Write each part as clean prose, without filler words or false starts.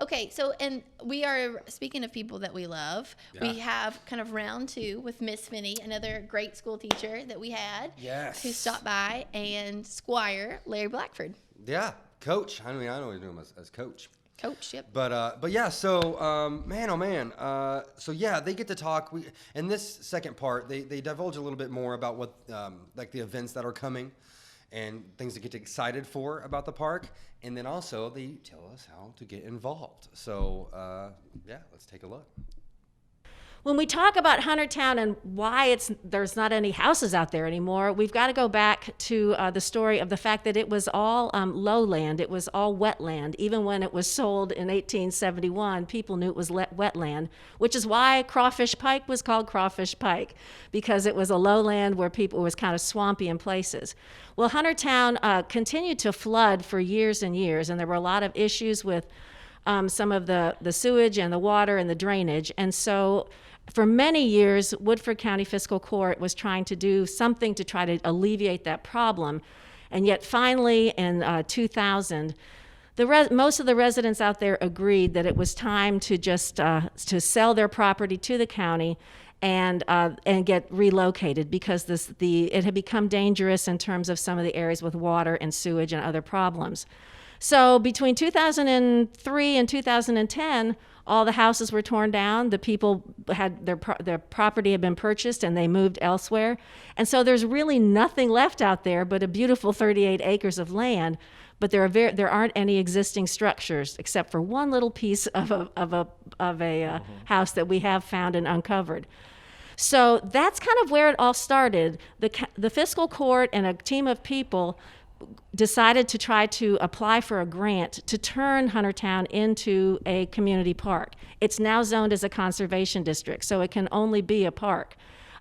Okay, so and we are speaking of people that we love. Yeah. We have kind of round two with Miss Finney, another great school teacher that we had. Yes. Who stopped by, and Squire Larry Blackford. Yeah, coach. I mean, I know what you're doing as coach. Coach, yep. But yeah, so man, oh man, so yeah, they get to talk. In this second part, they divulge a little bit more about what like the events that are coming, and things to get excited for about the park, and then also they tell us how to get involved. So yeah, let's take a look. When we talk about Huntertown and why there's not any houses out there anymore, we've got to go back to the story of the fact that it was all lowland. It was all wetland. Even when it was sold in 1871, people knew it was wetland, which is why Crawfish Pike was called Crawfish Pike, because it was a lowland where it was kind of swampy in places. Well, Huntertown continued to flood for years and years, and there were a lot of issues with some of the sewage and the water and the drainage. And so for many years, Woodford County Fiscal Court was trying to do something to try to alleviate that problem. And yet finally in 2000, most of the residents out there agreed that it was time to just to sell their property to the county and get relocated, because it had become dangerous in terms of some of the areas with water and sewage and other problems. So between 2003 and 2010, all the houses were torn down. The people had their property had been purchased and they moved elsewhere. And so there's really nothing left out there but a beautiful 38 acres of land. But there aren't any existing structures except for one little piece of a house that we have found and uncovered. So that's kind of where it all started. The fiscal court and a team of people decided to try to apply for a grant to turn Huntertown into a community park. It's now zoned as a conservation district, so it can only be a park.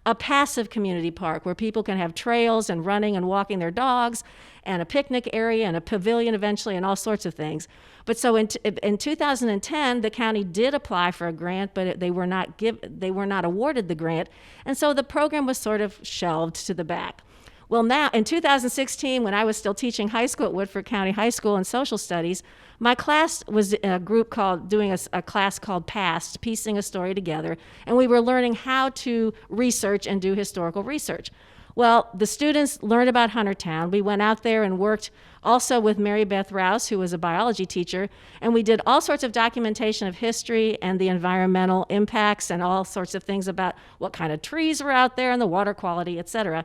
A passive community park where people can have trails and running and walking their dogs, and a picnic area and a pavilion eventually, and all sorts of things. But so in 2010, the county did apply for a grant, but they were not awarded the grant, and so the program was sort of shelved to the back. Well, now, in 2016, when I was still teaching high school at Woodford County High School in social studies, my class was in a group doing a class called PAST, Piecing a Story Together, and we were learning how to research and do historical research. Well, the students learned about Huntertown. We went out there and worked also with Mary Beth Rouse, who was a biology teacher, and we did all sorts of documentation of history and the environmental impacts and all sorts of things about what kind of trees were out there and the water quality, et cetera,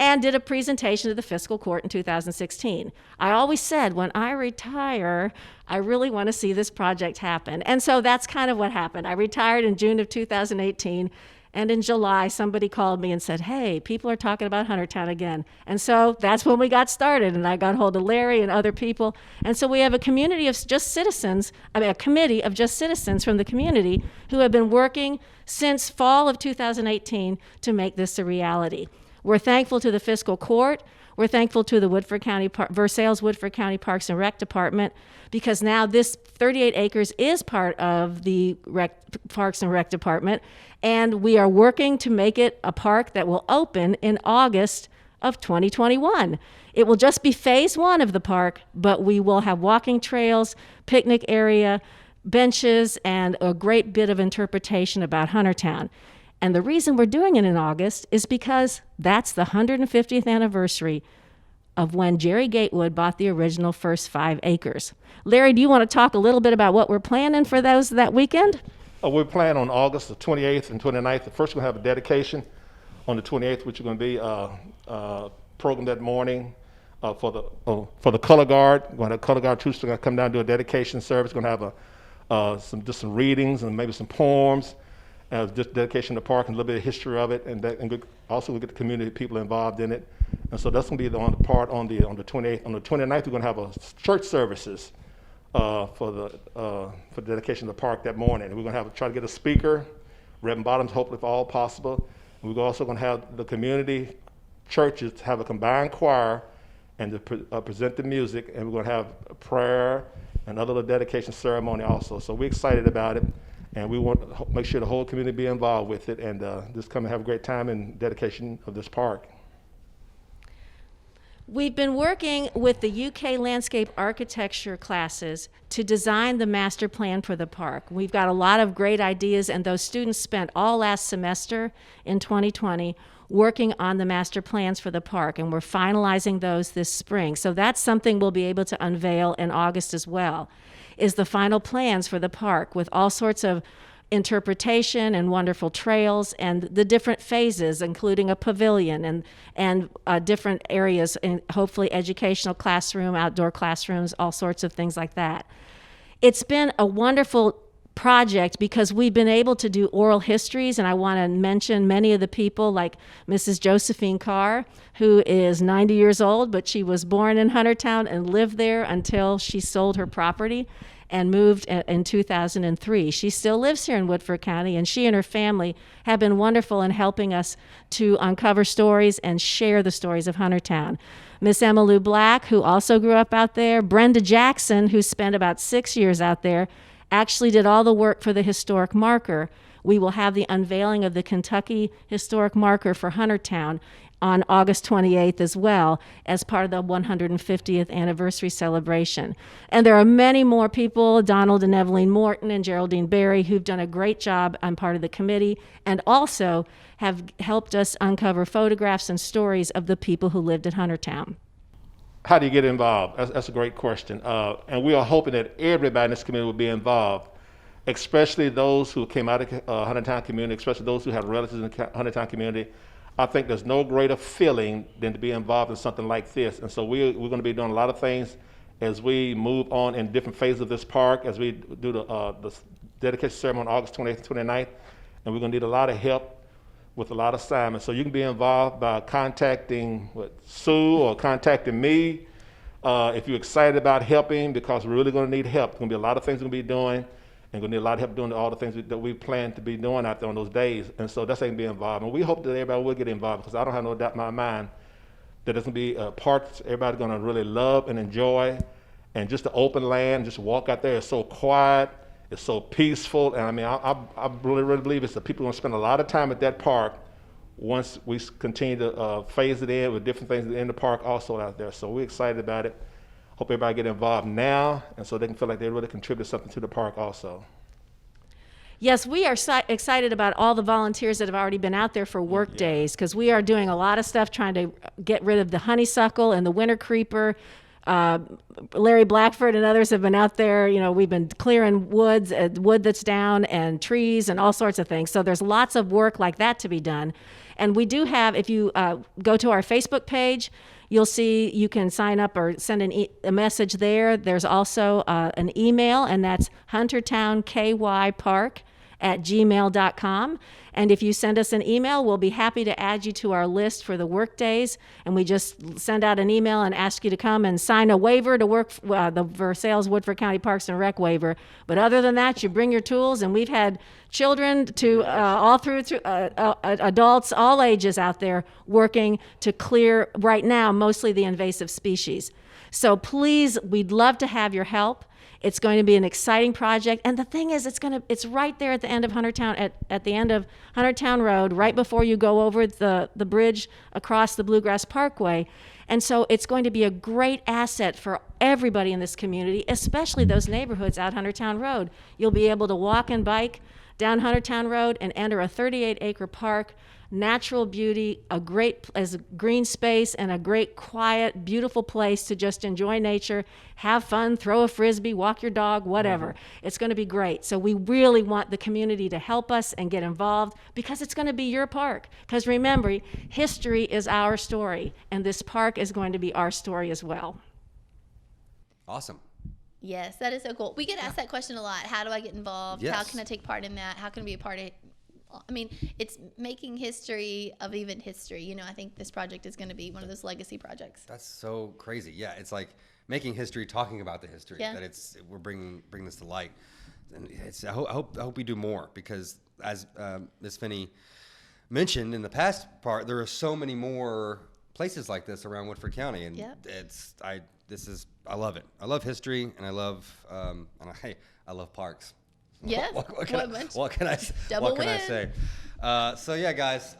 and did a presentation to the fiscal court in 2016. I always said, when I retire, I really want to see this project happen. And so that's kind of what happened. I retired in June of 2018, and in July, somebody called me and said, hey, people are talking about Huntertown again. And so that's when we got started, and I got hold of Larry and other people. And so we have a community of just citizens, a committee of just citizens from the community who have been working since fall of 2018 to make this a reality. We're thankful to the fiscal court. We're thankful to the Versailles Woodford County Parks and Rec Department, because now this 38 acres is part of the Parks and Rec Department, and we are working to make it a park that will open in August of 2021. It will just be phase one of the park, but we will have walking trails, picnic area, benches, and a great bit of interpretation about Huntertown. And the reason we're doing it in August is because that's the 150th anniversary of when Jerry Gatewood bought the original first 5 acres. Larry, do you want to talk a little bit about what we're planning for that weekend? We're planning on August the 28th and 29th. First, we're going to have a dedication on the 28th, which is going to be a program that morning for the color guard. We're going to have color guard troops are going to come down and do a dedication service. We're going to have some readings and maybe some poems. Just dedication to the park and a little bit of history of it, and also we'll get the community people involved in it. And so that's going to be on the 28th. On the 29th, we're going to have a church services for the dedication of the park that morning. And we're going to try to get a speaker, Reverend Bottoms, hopefully if all possible. And we're also going to have the community churches have a combined choir and to present the music, and we're going to have a prayer and another little dedication ceremony also. So we're excited about it. And we want to make sure the whole community be involved with it, and just come and have a great time in dedication of this park. We've been working with the UK landscape architecture classes to design the master plan for the park. We've got a lot of great ideas, and those students spent all last semester in 2020 working on the master plans for the park, and we're finalizing those this spring. So that's something we'll be able to unveil in August as well, is the final plans for the park with all sorts of interpretation and wonderful trails and the different phases, including a pavilion and different areas, and hopefully educational classroom, outdoor classrooms, all sorts of things like that. It's been a wonderful project because we've been able to do oral histories, and I want to mention many of the people like Mrs. Josephine Carr, who is 90 years old, but she was born in Huntertown and lived there until she sold her property and moved in 2003. She still lives here in Woodford County, and she and her family have been wonderful in helping us to uncover stories and share the stories of Huntertown. Miss Emma Lou Black, who also grew up out there, Brenda Jackson, who spent about 6 years out there, actually did all the work for the historic marker. We will have the unveiling of the Kentucky historic marker for Huntertown on August 28th as well, as part of the 150th anniversary celebration. And there are many more people, Donald and Evelyn Morton and Geraldine Berry, who've done a great job on part of the committee, and also have helped us uncover photographs and stories of the people who lived at Huntertown. How do you get involved? That's a great question. And we are hoping that everybody in this community will be involved, especially those who came out of Huntertown community, especially those who have relatives in the Huntertown community. I think there's no greater feeling than to be involved in something like this. And so we're going to be doing a lot of things as we move on in different phases of this park, as we do the dedication ceremony on August 28th and 29th. And we're going to need a lot of help with a lot of assignments. So you can be involved by contacting Sue or contacting me if you're excited about helping, because we're really going to need help. There's going to be a lot of things we're going to be doing, and going to need a lot of help doing all the things that we plan to be doing out there on those days. And so that's how you can be involved. And we hope that everybody will get involved, because I don't have no doubt in my mind that there's going to be parts everybody's going to really love and enjoy. And just the open land, just walk out there, it's so quiet, it's so peaceful. And I mean, I really, really believe it's that people are going to spend a lot of time at that park once we continue to phase it in with different things in the park also out there. So we're excited about it. Hope everybody get involved now, and so they can feel like they really contribute something to the park also. Yes, we are excited about all the volunteers that have already been out there for work days, because we are doing a lot of stuff trying to get rid of the honeysuckle and the winter creeper. Larry Blackford and others have been out there. You know, we've been clearing wood that's down and trees and all sorts of things. So there's lots of work like that to be done. And we do have, if you go to our Facebook page, you'll see you can sign up or send a message there. There's also an email, and that's huntertownkypark@gmail.com. And if you send us an email, we'll be happy to add you to our list for the work days. And we just send out an email and ask you to come and sign a waiver to work the Versailles Woodford County Parks and Rec waiver. But other than that, you bring your tools, and we've had children to all through adults, all ages out there working to clear, right now, mostly the invasive species. So please, we'd love to have your help. It's going to be an exciting project, and the thing is, it's right there at the end of Huntertown, at the end of Huntertown Road, right before you go over the bridge across the Bluegrass Parkway. And so it's going to be a great asset for everybody in this community, especially those neighborhoods out Huntertown Road. You'll be able to walk and bike down Huntertown Road and enter a 38-acre park, natural beauty, a great green space, and a great, quiet, beautiful place to just enjoy nature, have fun, throw a frisbee, walk your dog, whatever. It's going to be great. So we really want the community to help us and get involved, because it's going to be your park. Because remember, history is our story, and this park is going to be our story as well. Awesome. Yes, that is so cool. We get asked that question a lot. How do I get involved? Yes. How can I take part in that? How can I be a part of it? I mean, it's making history of even history. You know, I think this project is going to be one of those legacy projects. That's so crazy. Yeah, it's like making history, talking about the history. Yeah. That we're bringing this to light. And I hope we do more, because as Ms. Finney mentioned in the past part, there are so many more places like this around Woodford County, and I love it. I love history, and I love I love parks. Yes. What can I say? So yeah, guys.